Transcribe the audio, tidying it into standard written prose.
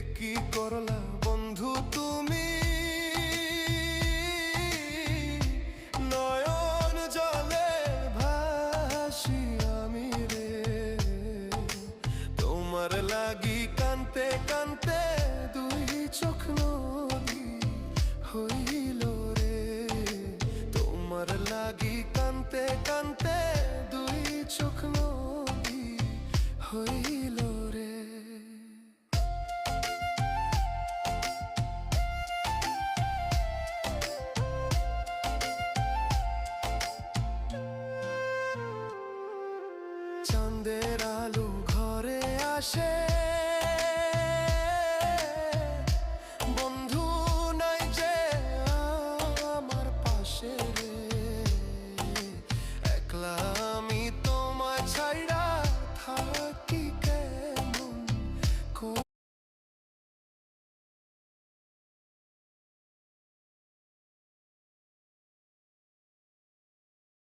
কি করলা বন্ধু তুমি, নয়ন জলে ভাসি আমি রে। তোমার লাগি কানতে কানতে